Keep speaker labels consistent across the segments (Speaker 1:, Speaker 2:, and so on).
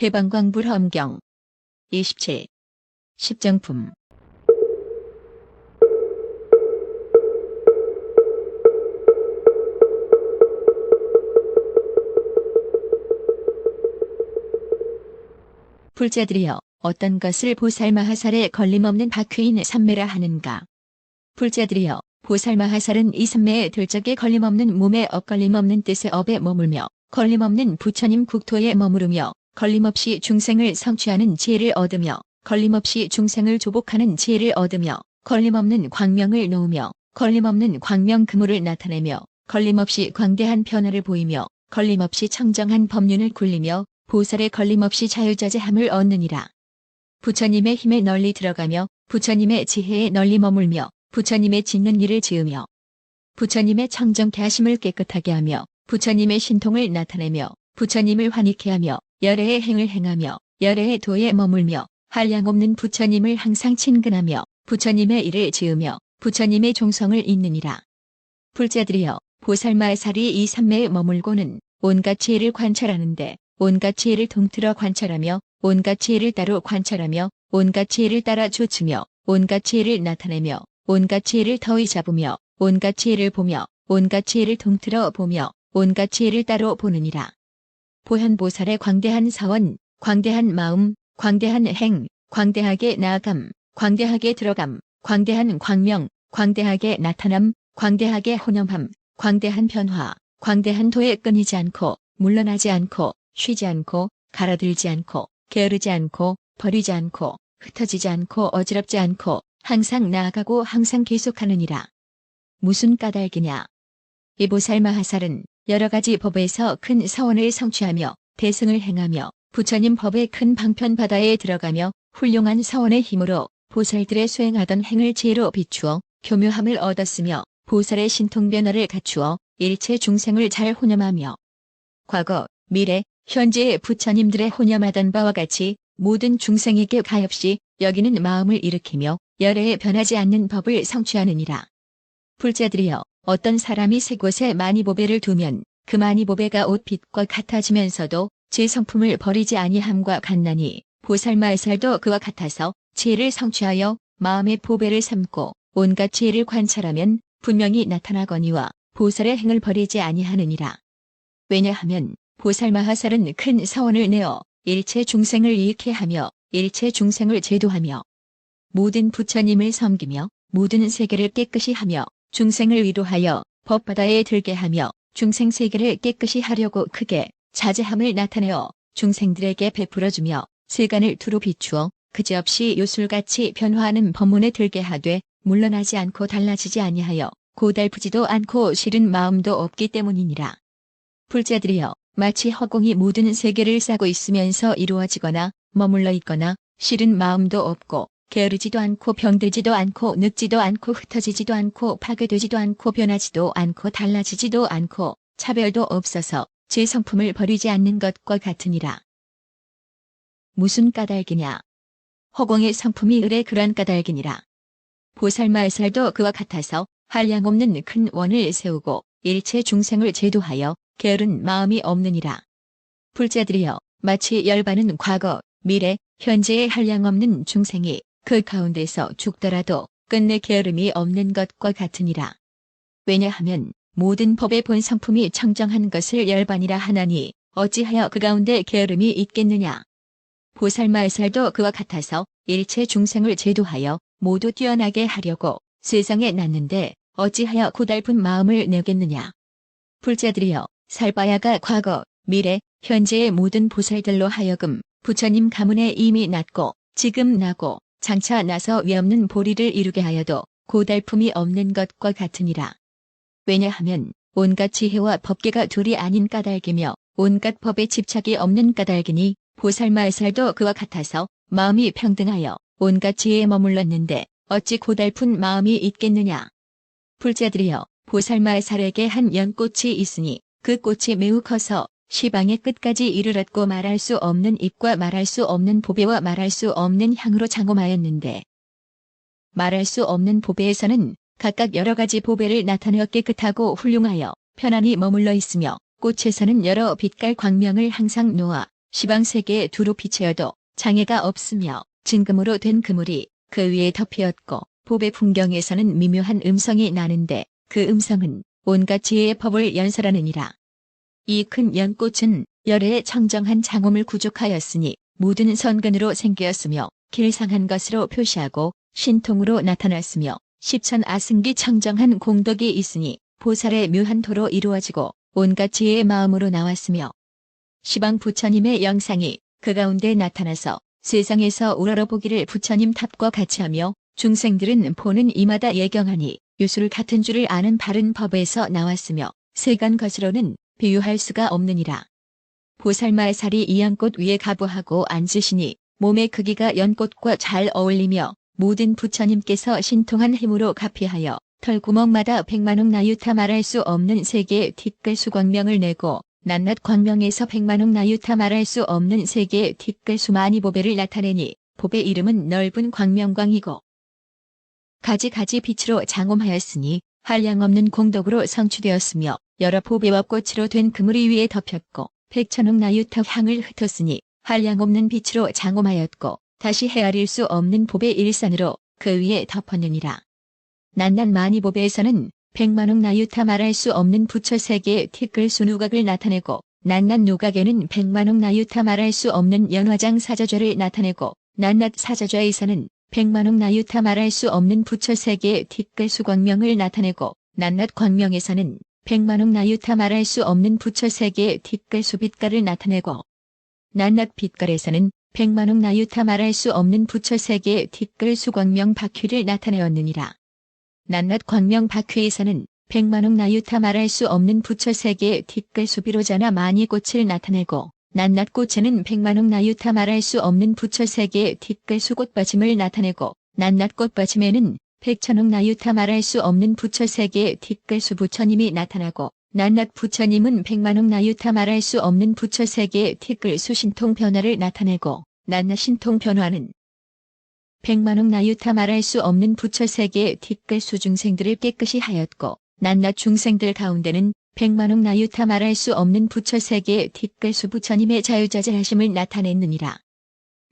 Speaker 1: 대방광불험경 27. 십정품. 불자들이여, 어떤 것을 보살마하살에 걸림없는 박회인 삼매라 하는가. 불자들이여, 보살마하살은 이 삼매의 들적에 걸림없는 몸에 엇걸림없는 뜻의 업에 머물며 걸림없는 부처님 국토에 머무르며 걸림없이 중생을 성취하는 지혜를 얻으며 걸림없이 중생을 조복하는 지혜를 얻으며 걸림없는 광명을 놓으며 걸림없는 광명 그물을 나타내며 걸림없이 광대한 변화를 보이며 걸림없이 청정한 법륜을 굴리며 보살의 걸림없이 자유자재함을 얻느니라. 부처님의 힘에 널리 들어가며 부처님의 지혜에 널리 머물며 부처님의 짓는 일을 지으며 부처님의 청정케 하심을 깨끗하게 하며 부처님의 신통을 나타내며 부처님을 환희케 하며 열애의 행을 행하며 열애의 도에 머물며 한량없는 부처님을 항상 친근하며 부처님의 일을 지으며 부처님의 종성을 잇느니라. 불자들이여, 보살마살이 이 삼매에 머물고는 온갖 지혜를 관찰하는데 온갖 지혜를 통틀어 관찰하며 온갖 지혜를 따로 관찰하며 온갖 지혜를 따라 좇으며 온갖 지혜를 나타내며 온갖 지혜를 더히 잡으며 온갖 지혜를 보며 온갖 지혜를 통틀어 보며 온갖 지혜를 따로 보느니라. 보현보살의 광대한 사원, 광대한 마음, 광대한 행, 광대하게 나아감, 광대하게 들어감, 광대한 광명, 광대하게 나타남, 광대하게 혼염함, 광대한 변화, 광대한 도에 끊이지 않고 물러나지 않고 쉬지 않고 가라들지 않고 게으르지 않고 버리지 않고 흩어지지 않고 어지럽지 않고 항상 나아가고 항상 계속하느니라. 무슨 까닭이냐. 이 보살마하살은 여러 가지 법에서 큰 사원을 성취하며 대승을 행하며 부처님 법의 큰 방편 바다에 들어가며 훌륭한 사원의 힘으로 보살들의 수행하던 행을 지혜로 비추어 교묘함을 얻었으며 보살의 신통 변화를 갖추어 일체 중생을 잘 혼염하며 과거, 미래, 현재의 부처님들의 혼염하던 바와 같이 모든 중생에게 가엾이 여기는 마음을 일으키며 열애에 변하지 않는 법을 성취하느니라. 불자들이여, 어떤 사람이 세 곳에 마니보배를 두면 그 마니보배가 옷빛과 같아지면서도 제 성품을 버리지 아니함과 같나니 보살마살도 그와 같아서 지혜를 성취하여 마음의 보배를 삼고 온갖 지혜를 관찰하면 분명히 나타나거니와 보살의 행을 버리지 아니하느니라. 왜냐하면 보살마하살은 큰 사원을 내어 일체 중생을 이익해 하며 일체 중생을 제도하며 모든 부처님을 섬기며 모든 세계를 깨끗이 하며 중생을 위로하여 법바다에 들게 하며 중생 세계를 깨끗이 하려고 크게 자제함을 나타내어 중생들에게 베풀어주며 세간을 두루 비추어 그지없이 요술같이 변화하는 법문에 들게 하되 물러나지 않고 달라지지 아니하여 고달프지도 않고 싫은 마음도 없기 때문이니라. 불자들이여, 마치 허공이 모든 세계를 싸고 있으면서 이루어지거나 머물러 있거나 싫은 마음도 없고 게으르지도 않고 병들지도 않고 늙지도 않고 흩어지지도 않고 파괴되지도 않고 변하지도 않고 달라지지도 않고 차별도 없어서 제 성품을 버리지 않는 것과 같으니라. 무슨 까닭이냐. 허공의 성품이 을의 그러한 까닭이니라. 보살마살도 그와 같아서 한량없는 큰 원을 세우고 일체 중생을 제도하여 게으른 마음이 없느니라. 불자들이여, 마치 열반은 과거, 미래, 현재의 한량없는 중생이 그 가운데서 죽더라도 끝내 게으름이 없는 것과 같으니라. 왜냐하면 모든 법의 본 성품이 청정한 것을 열반이라 하나니 어찌하여 그 가운데 게으름이 있겠느냐. 보살마살도 그와 같아서 일체 중생을 제도하여 모두 뛰어나게 하려고 세상에 났는데 어찌하여 고달픈 마음을 내겠느냐. 불자들이여, 살바야가 과거, 미래, 현재의 모든 보살들로 하여금 부처님 가문에 이미 났고 지금 나고 장차 나서 외없는 보리를 이루게 하여도 고달픔이 없는 것과 같으니라. 왜냐하면 온갖 지혜와 법계가 둘이 아닌 까닭이며 온갖 법에 집착이 없는 까닭이니 보살마살도 그와 같아서 마음이 평등하여 온갖 지혜에 머물렀는데 어찌 고달픈 마음이 있겠느냐. 불자들이여, 보살마살에게 한 연꽃이 있으니 그 꽃이 매우 커서 시방의 끝까지 이르렀고 말할 수 없는 입과 말할 수 없는 보배와 말할 수 없는 향으로 장엄하였는데 말할 수 없는 보배에서는 각각 여러 가지 보배를 나타내어 깨끗하고 훌륭하여 편안히 머물러 있으며 꽃에서는 여러 빛깔 광명을 항상 놓아 시방 세계에 두루 비추어도 장애가 없으며 진금으로 된 그물이 그 위에 덮이었고 보배 풍경에서는 미묘한 음성이 나는데 그 음성은 온갖 지혜의 법을 연설하느니라. 이 큰 연꽃은 열애의 청정한 장엄을 구족하였으니 모든 선근으로 생겼으며 길상한 것으로 표시하고 신통으로 나타났으며 십천 아승기 청정한 공덕이 있으니 보살의 묘한 도로 이루어지고 온갖 지혜의 마음으로 나왔으며 시방 부처님의 영상이 그 가운데 나타나서 세상에서 우러러보기를 부처님 탑과 같이 하며 중생들은 보는 이마다 예경하니 유술 같은 줄을 아는 바른 법에서 나왔으며 세간 것으로는 비유할 수가 없느니라. 보살마살이 이 연꽃 위에 가부하고 앉으시니 몸의 크기가 연꽃과 잘 어울리며 모든 부처님께서 신통한 힘으로 가피하여 털구멍마다 백만옥 나유타 말할 수 없는 세 개의 뒷글 수광명을 내고 낱낱 광명에서 백만옥 나유타 말할 수 없는 세 개의 뒷글 수많이 보배를 나타내니 보배 이름은 넓은 광명광이고 가지가지 빛으로 장엄하였으니 한량없는 공덕으로 성취되었으며 여러 보배와 꽃으로 된 그물이 위에 덮였고 백천옥 나유타 향을 흩었으니 한량없는 빛으로 장엄하였고 다시 헤아릴 수 없는 보배 일산으로 그 위에 덮었느니라. 낱낱 많이 보배에서는 백만옥 나유타 말할 수 없는 부처 세 개의 티끌 수누각을 나타내고 낱낱 누각에는 백만옥 나유타 말할 수 없는 연화장 사자좌를 나타내고 낱낱 사자좌에서는 백만옥 나유타 말할 수 없는 부처 세 개의 티끌 수광명을 나타내고 낱낱 광명에서는 백만옥 나유타 말할 수 없는 부처 세 개의 티끌 수빛깔을 나타내고 낱낱 빛깔에서는 백만옥 나유타 말할 수 없는 부처 세 개의 티끌 수광명 바퀴를 나타내었느니라. 낱낱 광명 바퀴에서는 백만옥 나유타 말할 수 없는 부처 세 개의 티끌 수비로자나 많이 꽃을 나타내고 낱낱 꽃에는 백만옥 나유타 말할 수 없는 부처 세 개의 티끌 수꽃받침을 나타내고 낱낱 꽃받침에는 백천옥 나유타 말할 수 없는 부처 세 개의 티끌 수부처님이 나타나고 낱낱 부처님은 백만옥 나유타 말할 수 없는 부처 세 개의 티끌 수신통 변화를 나타내고 낱낱 신통 변화는 백만옥 나유타 말할 수 없는 부처 세 개의 티끌 수중생들을 깨끗이 하였고 낱낱 중생들 가운데는 백만옥 나유타 말할 수 없는 부처 세 개의 티끌 수부처님의 자유자재하심을 나타냈느니라.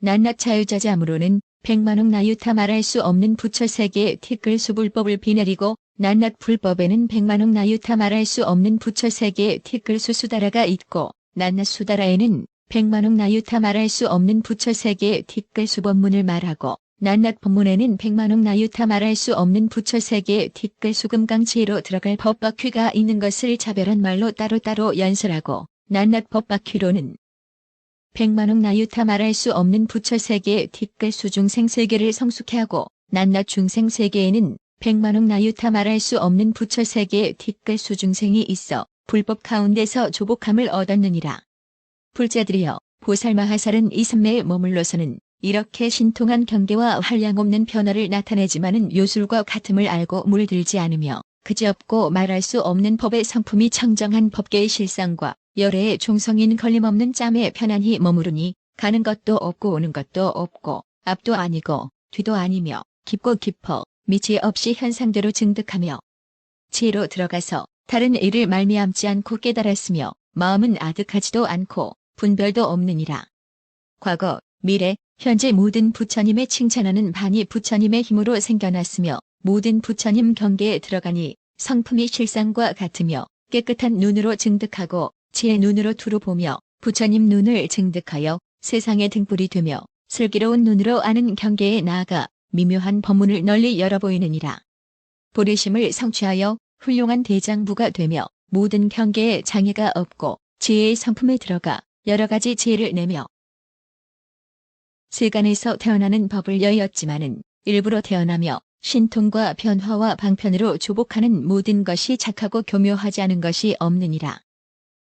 Speaker 1: 낱낱 자유자재함으로는 백만옥 나유타 말할 수 없는 부처 세 개의 티끌 수불법을 비내리고 낱낱 불법에는 백만옥 나유타 말할 수 없는 부처 세 개의 티끌 수수다라가 있고 낱낱 수다라에는 백만옥 나유타 말할 수 없는 부처 세 개의 티끌 수법문을 말하고 낱낱 법문에는 백만옥 나유타 말할 수 없는 부처 세 개의 티끌 수금강지혜로 들어갈 법바퀴가 있는 것을 차별한 말로 따로따로 연설하고 낱낱 법바퀴로는 백만옥 나유타 말할 수 없는 부처 세 개의 티끌 수중생 세 개를 성숙해 하고 낱낱 중생 세 개에는 백만옥 나유타 말할 수 없는 부처 세 개의 티끌 수중생이 있어 불법 가운데서 조복함을 얻었느니라. 불자들이여 보살마하살은 이 삼매에 머물러서는 이렇게 신통한 경계와 한량없는 변화를 나타내지만은 요술과 같음을 알고 물들지 않으며 그지없고 말할 수 없는 법의 성품이 청정한 법계의 실상과 열애의 종성인 걸림없는 짬에 편안히 머무르니 가는 것도 없고 오는 것도 없고 앞도 아니고 뒤도 아니며 깊고 깊어 미치 없이 현상대로 증득하며 지혜로 들어가서 다른 일을 말미암지 않고 깨달았으며 마음은 아득하지도 않고 분별도 없느니라. 과거, 미래, 현재 모든 부처님의 칭찬하는 반이 부처님의 힘으로 생겨났으며 모든 부처님 경계에 들어가니 성품이 실상과 같으며 깨끗한 눈으로 증득하고 지혜 눈으로 두루 보며 부처님 눈을 증득하여 세상의 등불이 되며 슬기로운 눈으로 아는 경계에 나아가 미묘한 법문을 널리 열어 보이느니라. 보리심을 성취하여 훌륭한 대장부가 되며 모든 경계에 장애가 없고 지혜의 성품에 들어가 여러 가지 지혜를 내며 세간에서 태어나는 법을 여였지만은 일부러 태어나며 신통과 변화와 방편으로 조복하는 모든 것이 착하고 교묘하지 않은 것이 없느니라.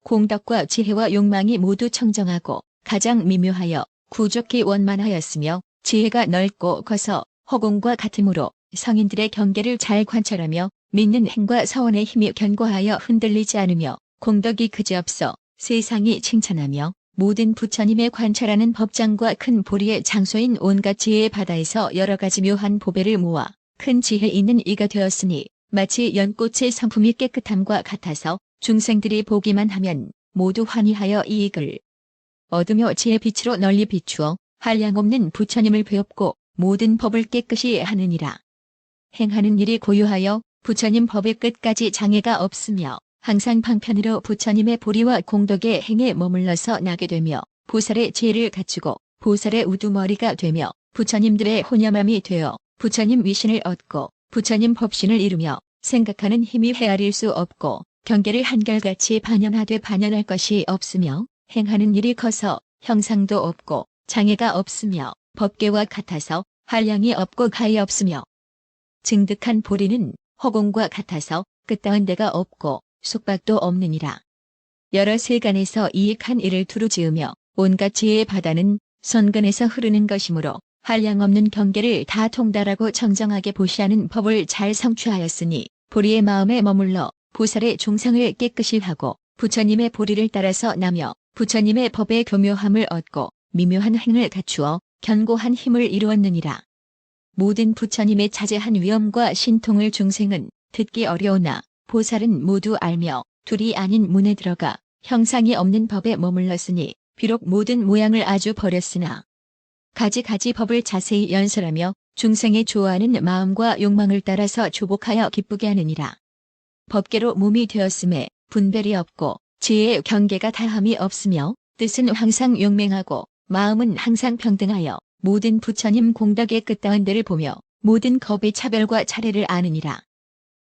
Speaker 1: 공덕과 지혜와 욕망이 모두 청정하고 가장 미묘하여 구족히 원만하였으며 지혜가 넓고 커서 허공과 같으므로 성인들의 경계를 잘 관찰하며 믿는 행과 서원의 힘이 견고하여 흔들리지 않으며 공덕이 그지없어 세상이 칭찬하며 모든 부처님의 관찰하는 법장과 큰 보리의 장소인 온갖 지혜의 바다에서 여러 가지 묘한 보배를 모아 큰 지혜 있는 이가 되었으니 마치 연꽃의 성품이 깨끗함과 같아서 중생들이 보기만 하면 모두 환희하여 이익을 얻으며 지혜 빛으로 널리 비추어 한량없는 부처님을 배웁고 모든 법을 깨끗이 하느니라. 행하는 일이 고요하여 부처님 법의 끝까지 장애가 없으며 항상 방편으로 부처님의 보리와 공덕의 행에 머물러서 나게 되며 보살의 지혜를 갖추고 보살의 우두머리가 되며 부처님들의 혼념함이 되어 부처님 위신을 얻고 부처님 법신을 이루며 생각하는 힘이 헤아릴 수 없고 경계를 한결같이 반연하되 반연할 것이 없으며 행하는 일이 커서 형상도 없고 장애가 없으며 법계와 같아서 한량이 없고 가히 없으며 증득한 보리는 허공과 같아서 끝다운 데가 없고 속박도 없느니라. 여러 세간에서 이익한 일을 두루 지으며 온갖 지혜의 바다는 선근에서 흐르는 것이므로 한량 없는 경계를 다 통달하고 정정하게 보시하는 법을 잘 성취하였으니 보리의 마음에 머물러 보살의 종상을 깨끗이 하고 부처님의 보리를 따라서 나며 부처님의 법의 교묘함을 얻고 미묘한 행을 갖추어 견고한 힘을 이루었느니라. 모든 부처님의 자제한 위엄과 신통을 중생은 듣기 어려우나 보살은 모두 알며 둘이 아닌 문에 들어가 형상이 없는 법에 머물렀으니 비록 모든 모양을 아주 버렸으나 가지가지 법을 자세히 연설하며 중생의 좋아하는 마음과 욕망을 따라서 조복하여 기쁘게 하느니라. 법계로 몸이 되었음에 분별이 없고 지혜의 경계가 다함이 없으며 뜻은 항상 용맹하고 마음은 항상 평등하여 모든 부처님 공덕의 끝다운 데를 보며 모든 겁의 차별과 차례를 아느니라.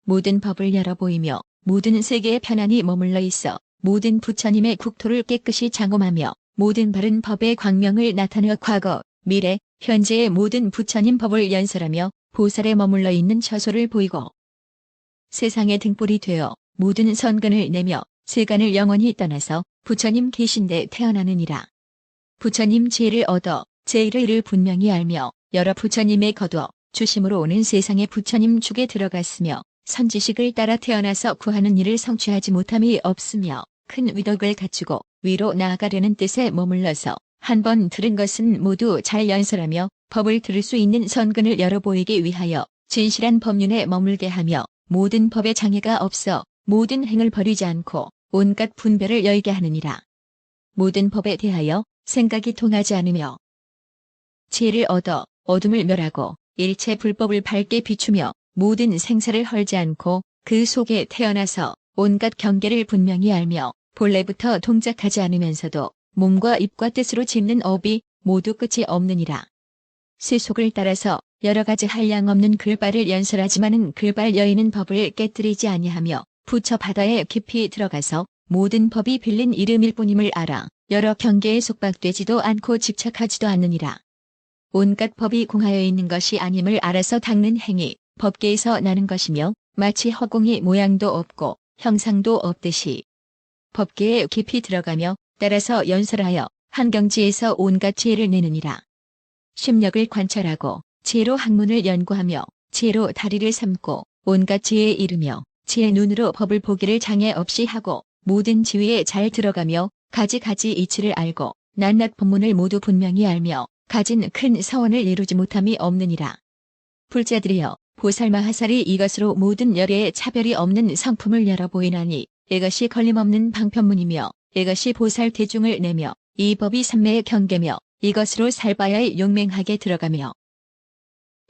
Speaker 1: 모든 법을 열어 보이며 모든 세계에 편안히 머물러 있어 모든 부처님의 국토를 깨끗이 장엄하며 모든 바른 법의 광명을 나타내어 과거, 미래, 현재의 모든 부처님 법을 연설하며 보살에 머물러 있는 처소를 보이고 세상의 등불이 되어 모든 선근을 내며 세간을 영원히 떠나서 부처님 계신 데 태어나느니라. 부처님 지혜를 얻어 제1의 일을 분명히 알며 여러 부처님의 거두어 주심으로 오는 세상의 부처님 축에 들어갔으며 선지식을 따라 태어나서 구하는 일을 성취하지 못함이 없으며 큰 위덕을 갖추고 위로 나아가려는 뜻에 머물러서 한 번 들은 것은 모두 잘 연설하며 법을 들을 수 있는 선근을 열어 보이기 위하여 진실한 법륜에 머물게 하며 모든 법에 장애가 없어 모든 행을 버리지 않고 온갖 분별을 열게 하느니라. 모든 법에 대하여 생각이 통하지 않으며 지혜를 얻어 어둠을 멸하고 일체 불법을 밝게 비추며 모든 생사를 헐지 않고 그 속에 태어나서 온갖 경계를 분명히 알며 본래부터 동작하지 않으면서도 몸과 입과 뜻으로 짓는 업이 모두 끝이 없느니라. 세속을 따라서 여러 가지 한량 없는 글발을 연설하지만은 글발 여인은 법을 깨뜨리지 아니하며 부처 바다에 깊이 들어가서 모든 법이 빌린 이름일 뿐임을 알아 여러 경계에 속박되지도 않고 집착하지도 않느니라. 온갖 법이 공하여 있는 것이 아님을 알아서 닦는 행위, 법계에서 나는 것이며 마치 허공이 모양도 없고 형상도 없듯이 법계에 깊이 들어가며 따라서 연설하여 한경지에서 온갖 지혜를 내느니라. 심력을 관찰하고 지혜로 학문을 연구하며 지혜로 다리를 삼고 온갖 지혜에 이르며 지혜 눈으로 법을 보기를 장애 없이 하고 모든 지위에 잘 들어가며 가지가지 이치를 알고 낱낱 법문을 모두 분명히 알며 가진 큰 서원을 이루지 못함이 없느니라. 불자들이여 보살마하살이 이것으로 모든 열애에 차별이 없는 성품을 열어 보이나니 이것이 걸림없는 방편문이며 이것이 보살 대중을 내며 이 법이 삼매의 경계며 이것으로 살바야에 용맹하게 들어가며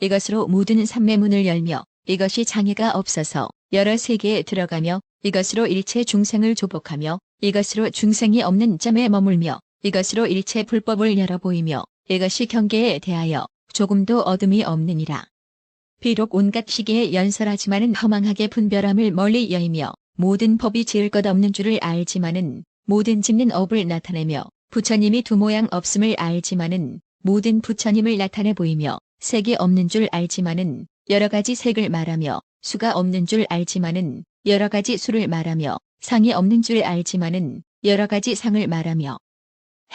Speaker 1: 이것으로 모든 삼매문을 열며 이것이 장애가 없어서 여러 세계에 들어가며 이것으로 일체 중생을 조복하며 이것으로 중생이 없는 점에 머물며 이것으로 일체 불법을 열어 보이며 이것이 경계에 대하여 조금도 어둠이 없느니라. 비록 온갖 시기에 연설하지만은 허망하게 분별함을 멀리 여이며 모든 법이 지을 것 없는 줄을 알지만은 모든 짓는 업을 나타내며 부처님이 두 모양 없음을 알지만은 모든 부처님을 나타내 보이며 색이 없는 줄 알지만은 여러 가지 색을 말하며 수가 없는 줄 알지만은 여러 가지 수를 말하며 상이 없는 줄 알지만은 여러 가지 상을 말하며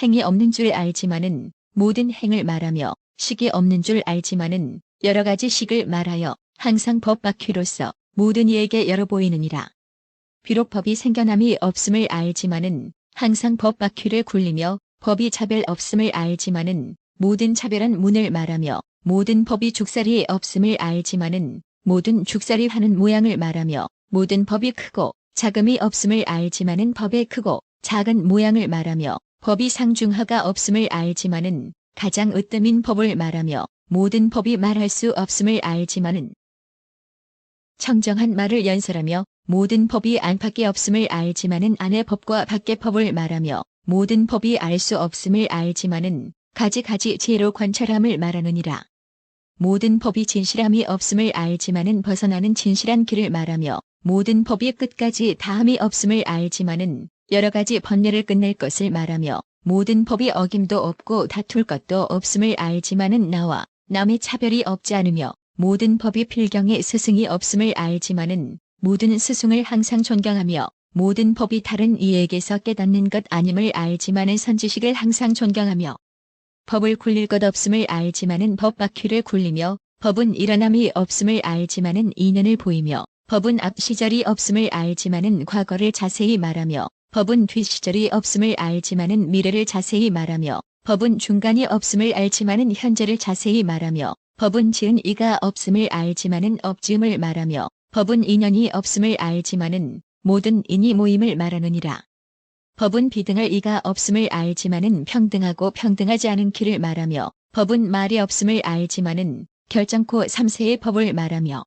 Speaker 1: 행이 없는 줄 알지만은 모든 행을 말하며 식이 없는 줄 알지만은 여러 가지 식을 말하여 항상 법바퀴로서 모든 이에게 열어 보이느니라. 비록 법이 생겨남이 없음을 알지만은 항상 법 바퀴를 굴리며 법이 차별 없음을 알지만은 모든 차별한 문을 말하며 모든 법이 죽살이 없음을 알지만은 모든 죽살이 하는 모양을 말하며 모든 법이 크고 작음이 없음을 알지만은 법의 크고 작은 모양을 말하며 법이 상중하가 없음을 알지만은 가장 으뜸인 법을 말하며 모든 법이 말할 수 없음을 알지만은 청정한 말을 연설하며 모든 법이 안팎에 없음을 알지만은 안의 법과 밖의 법을 말하며 모든 법이 알 수 없음을 알지만은 가지가지 지혜로 관찰함을 말하느니라. 모든 법이 진실함이 없음을 알지만은 벗어나는 진실한 길을 말하며 모든 법이 끝까지 다함이 없음을 알지만은 여러 가지 번뇌를 끝낼 것을 말하며 모든 법이 어김도 없고 다툴 것도 없음을 알지만은 나와 남의 차별이 없지 않으며 모든 법이 필경의 스승이 없음을 알지만은 모든 스승을 항상 존경하며 모든 법이 다른 이에게서 깨닫는 것 아님을 알지만은 선지식을 항상 존경하며 법을 굴릴 것 없음을 알지만은 법 바퀴를 굴리며 법은 일어남이 없음을 알지만은 이년을 보이며 법은 앞 시절이 없음을 알지만은 과거를 자세히 말하며 법은 뒷 시절이 없음을 알지만은 미래를 자세히 말하며 법은 중간이 없음을 알지만은 현재를 자세히 말하며 법은 지은 이가 없음을 알지만은 없지음을 말하며 법은 인연이 없음을 알지만은 모든 인이 모임을 말하느니라. 법은 비등할 이가 없음을 알지만은 평등하고 평등하지 않은 길을 말하며 법은 말이 없음을 알지만은 결정코 삼세의 법을 말하며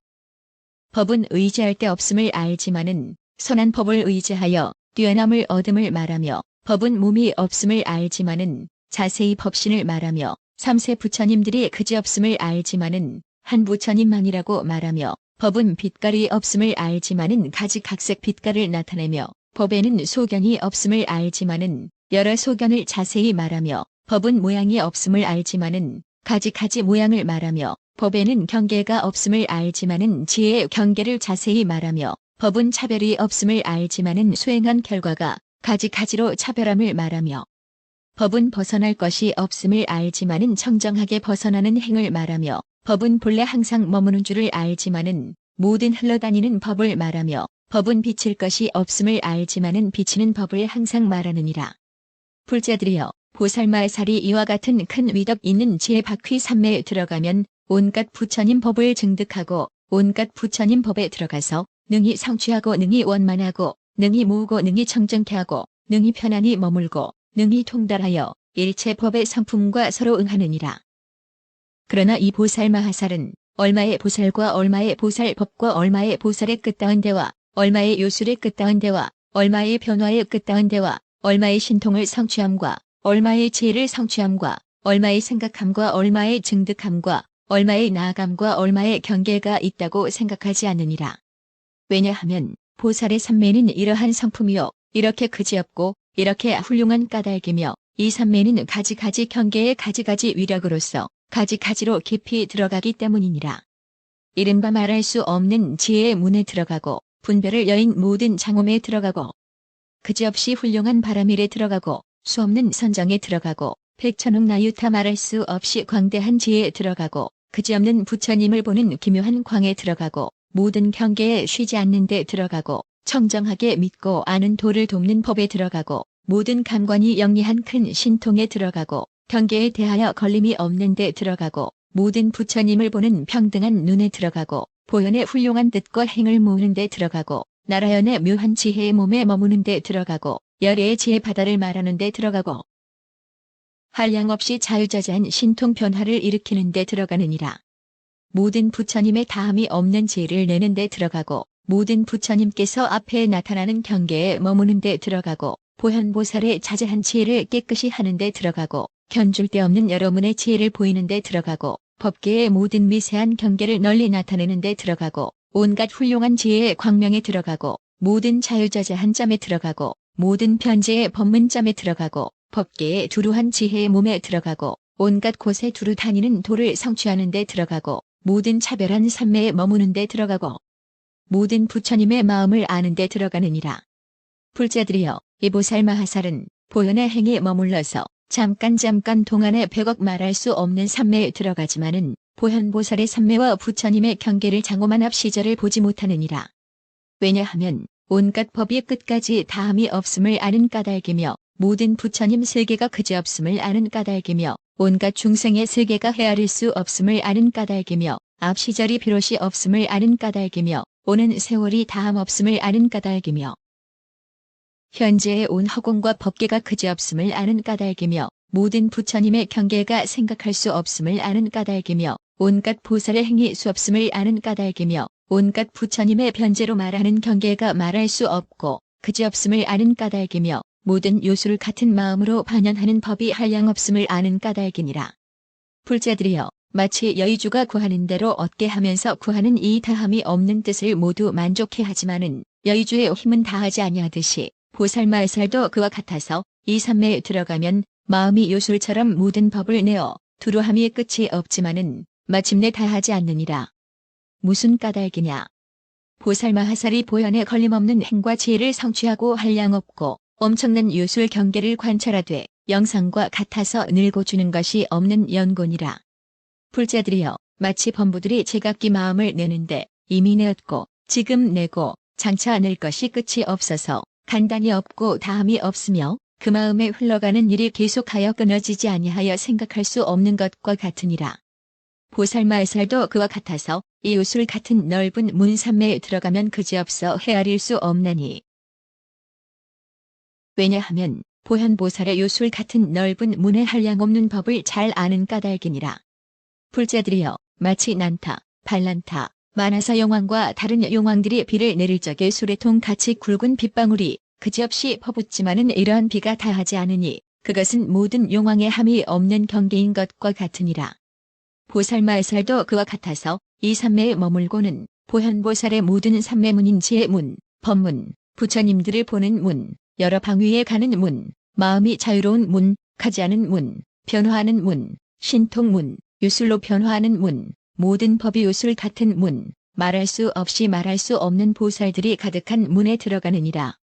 Speaker 1: 법은 의지할 데 없음을 알지만은 선한 법을 의지하여 뛰어남을 얻음을 말하며 법은 몸이 없음을 알지만은 자세히 법신을 말하며 삼세 부처님들이 그지없음을 알지만은 한 부처님만이라고 말하며 법은 빛깔이 없음을 알지만은 가지각색 빛깔을 나타내며 법에는 소견이 없음을 알지만은 여러 소견을 자세히 말하며 법은 모양이 없음을 알지만은 가지가지 모양을 말하며 법에는 경계가 없음을 알지만은 지혜의 경계를 자세히 말하며 법은 차별이 없음을 알지만은 수행한 결과가 가지가지로 차별함을 말하며 법은 벗어날 것이 없음을 알지만은 청정하게 벗어나는 행을 말하며 법은 본래 항상 머무는 줄을 알지만은 모든 흘러다니는 법을 말하며 법은 비칠 것이 없음을 알지만은 비치는 법을 항상 말하느니라. 불자들이여 보살마살이 이와 같은 큰 위덕 있는 지혜 바퀴 삼매에 들어가면 온갖 부처님 법을 증득하고 온갖 부처님 법에 들어가서 능히 성취하고 능히 원만하고 능히 모으고 능히 청정케 하고 능히 편안히 머물고 능히 통달하여 일체 법의 성품과 서로 응하느니라. 그러나 이 보살마하살은 얼마의 보살과 얼마의 보살법과 얼마의 보살의 끝다운데와 얼마의 요술의 끝다운데와 얼마의 변화의 끝다운데와 얼마의 신통을 성취함과 얼마의 지혜를 성취함과 얼마의 생각함과 얼마의 증득함과 얼마의 나아감과 얼마의 경계가 있다고 생각하지 않느니라. 왜냐하면 보살의 삼매는 이러한 성품이요 이렇게 그지없고 이렇게 훌륭한 까닭이며 이 삼매는 가지가지 경계의 가지가지 위력으로서 가지가지로 깊이 들어가기 때문이니라. 이른바 말할 수 없는 지혜의 문에 들어가고 분별을 여인 모든 장엄에 들어가고 그지없이 훌륭한 바라밀에 들어가고 수없는 선정에 들어가고 백천억 나유타 말할 수 없이 광대한 지혜에 들어가고 그지없는 부처님을 보는 기묘한 광에 들어가고 모든 경계에 쉬지 않는 데 들어가고 청정하게 믿고 아는 도를 돕는 법에 들어가고 모든 감관이 영리한 큰 신통에 들어가고 경계에 대하여 걸림이 없는 데 들어가고 모든 부처님을 보는 평등한 눈에 들어가고 보현의 훌륭한 뜻과 행을 모으는 데 들어가고 나라연의 묘한 지혜의 몸에 머무는 데 들어가고 열애의 지혜 바다를 말하는 데 들어가고 한량없이 자유자재한 신통 변화를 일으키는 데 들어가느니라. 모든 부처님의 다함이 없는 지혜를 내는 데 들어가고 모든 부처님께서 앞에 나타나는 경계에 머무는 데 들어가고 보현보살의 자제한 지혜를 깨끗이 하는 데 들어가고 견줄 데 없는 여러분의 지혜를 보이는 데 들어가고 법계의 모든 미세한 경계를 널리 나타내는 데 들어가고 온갖 훌륭한 지혜의 광명에 들어가고 모든 자유자재한 짬에 들어가고 모든 변제의 법문짬에 들어가고 법계의 두루한 지혜의 몸에 들어가고 온갖 곳에 두루 다니는 도를 성취하는 데 들어가고 모든 차별한 삼매에 머무는 데 들어가고 모든 부처님의 마음을 아는 데 들어가느니라. 불자들이여 이 보살마하살은 보현의 행에 머물러서 잠깐 동안에 100억 말할 수 없는 삼매에 들어가지만은 보현보살의 삼매와 부처님의 경계를 장엄한 앞 시절을 보지 못하느니라. 왜냐하면 온갖 법이 끝까지 다함이 없음을 아는 까닭이며 모든 부처님 세계가 그지없음을 아는 까닭이며 온갖 중생의 세계가 헤아릴 수 없음을 아는 까닭이며 앞 시절이 비롯이 없음을 아는 까닭이며 오는 세월이 다함 없음을 아는 까닭이며 현재의 온 허공과 법계가 그지없음을 아는 까닭이며 모든 부처님의 경계가 생각할 수 없음을 아는 까닭이며 온갖 보살의 행위 수 없음을 아는 까닭이며 온갖 부처님의 변제로 말하는 경계가 말할 수 없고 그지없음을 아는 까닭이며 모든 요술을 같은 마음으로 반연하는 법이 한량없음을 아는 까닭이니라. 불자들이여 마치 여의주가 구하는 대로 얻게 하면서 구하는 이 다함이 없는 뜻을 모두 만족해 하지만은 여의주의 힘은 다하지 아니하듯이 보살마살도 그와 같아서 이 삼매에 들어가면 마음이 요술처럼 모든 법을 내어 두루함이 끝이 없지만은 마침내 다하지 않느니라. 무슨 까닭이냐. 보살마하살이 보현에 걸림없는 행과 지혜를 성취하고 한량없고 엄청난 요술 경계를 관찰하되 영상과 같아서 늘고 주는 것이 없는 연곤이라. 불자들이여 마치 범부들이 제각기 마음을 내는데 이미 내었고 지금 내고 장차 낼 것이 끝이 없어서 간단히 없고 다함이 없으며 그 마음에 흘러가는 일이 계속하여 끊어지지 아니하여 생각할 수 없는 것과 같으니라. 보살마살도 그와 같아서 이 요술 같은 넓은 문 삼매에 들어가면 그지없어 헤아릴 수 없나니. 왜냐하면 보현보살의 요술 같은 넓은 문에 한량없는 법을 잘 아는 까닭이니라. 불자들이여 마치 난타, 발난타, 만화사 용왕과 다른 용왕들이 비를 내릴 적에 수레통 같이 굵은 빗방울이 그지없이 퍼붓지만은 이러한 비가 다하지 않으니 그것은 모든 용왕의 함이 없는 경계인 것과 같으니라. 보살마살도 그와 같아서 이 삼매에 머물고는 보현보살의 모든 삼매문인 지혜문, 법문, 부처님들을 보는 문, 여러 방위에 가는 문, 마음이 자유로운 문, 가지 않은 문, 변화하는 문, 신통문, 요술로 변화하는 문, 모든 법이 요술 같은 문, 말할 수 없이 말할 수 없는 보살들이 가득한 문에 들어가느니라.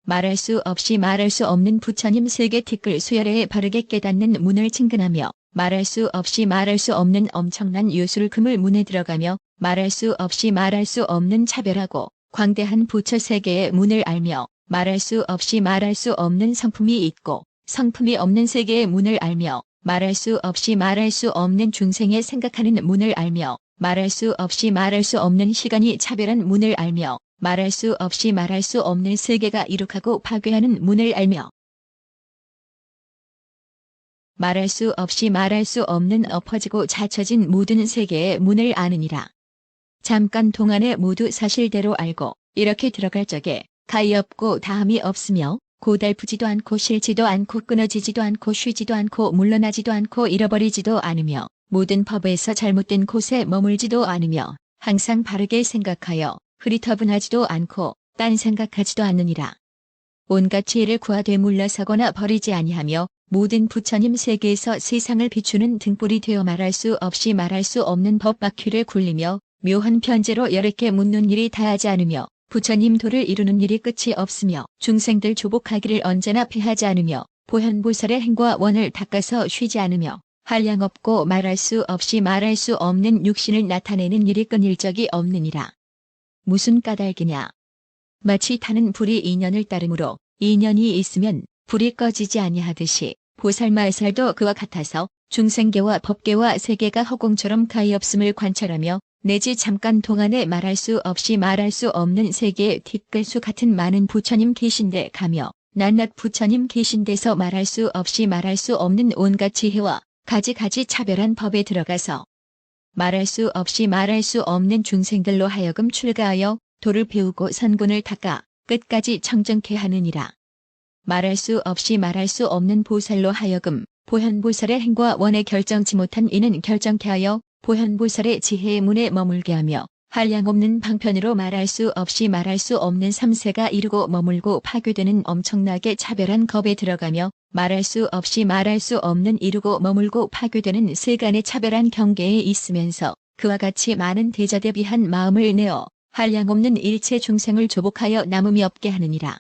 Speaker 1: 말할 수 없이 말할 수 없는 부처님 세계 티끌 수열에 바르게 깨닫는 문을 친근하며 말할 수 없이 말할 수 없는 엄청난 요술 그물 문에 들어가며 말할 수 없이 말할 수 없는 차별하고 광대한 부처 세계의 문을 알며 말할 수 없이 말할 수 없는 성품이 있고 성품이 없는 세계의 문을 알며 말할 수 없이 말할 수 없는 중생의 생각하는 문을 알며 말할 수 없이 말할 수 없는 시간이 차별한 문을 알며 말할 수 없이 말할 수 없는 세계가 이룩하고 파괴하는 문을 알며 말할 수 없이 말할 수 없는 엎어지고 자처진 모든 세계의 문을 아느니라. 잠깐 동안에 모두 사실대로 알고 이렇게 들어갈 적에 가히 없고 다함이 없으며 고달프지도 않고 싫지도 않고 끊어지지도 않고 쉬지도 않고 물러나지도 않고 잃어버리지도 않으며 모든 법에서 잘못된 곳에 머물지도 않으며 항상 바르게 생각하여 흐리터분하지도 않고 딴 생각하지도 않느니라. 온갖 지혜를 구하되 물러서거나 버리지 아니하며 모든 부처님 세계에서 세상을 비추는 등불이 되어 말할 수 없이 말할 수 없는 법 바퀴를 굴리며 묘한 편제로 여럿게 묻는 일이 다하지 않으며 부처님 도를 이루는 일이 끝이 없으며 중생들 조복하기를 언제나 피하지 않으며 보현보살의 행과 원을 닦아서 쉬지 않으며 한량 없고 말할 수 없이 말할 수 없는 육신을 나타내는 일이 끊일 적이 없느니라. 무슨 까닭이냐. 마치 타는 불이 인연을 따르므로 인연이 있으면 불이 꺼지지 아니하듯이 보살마살도 그와 같아서 중생계와 법계와 세계가 허공처럼 가히 없음을 관찰하며 내지 잠깐 동안에 말할 수 없이 말할 수 없는 세계에 뒷글수 같은 많은 부처님 계신데 가며 낱낱 부처님 계신 데서 말할 수 없이 말할 수 없는 온갖 지혜와 가지가지 차별한 법에 들어가서 말할 수 없이 말할 수 없는 중생들로 하여금 출가하여 도를 배우고 선군을 닦아 끝까지 청정케 하느니라. 말할 수 없이 말할 수 없는 보살로 하여금 보현보살의 행과 원에 결정치 못한 이는 결정케 하여 보현보살의 지혜의 문에 머물게 하며 한량없는 방편으로 말할 수 없이 말할 수 없는 삼세가 이루고 머물고 파괴되는 엄청나게 차별한 겁에 들어가며 말할 수 없이 말할 수 없는 이루고 머물고 파괴되는 세간의 차별한 경계에 있으면서 그와 같이 많은 대자대비한 마음을 내어 한량없는 일체 중생을 조복하여 남음이 없게 하느니라.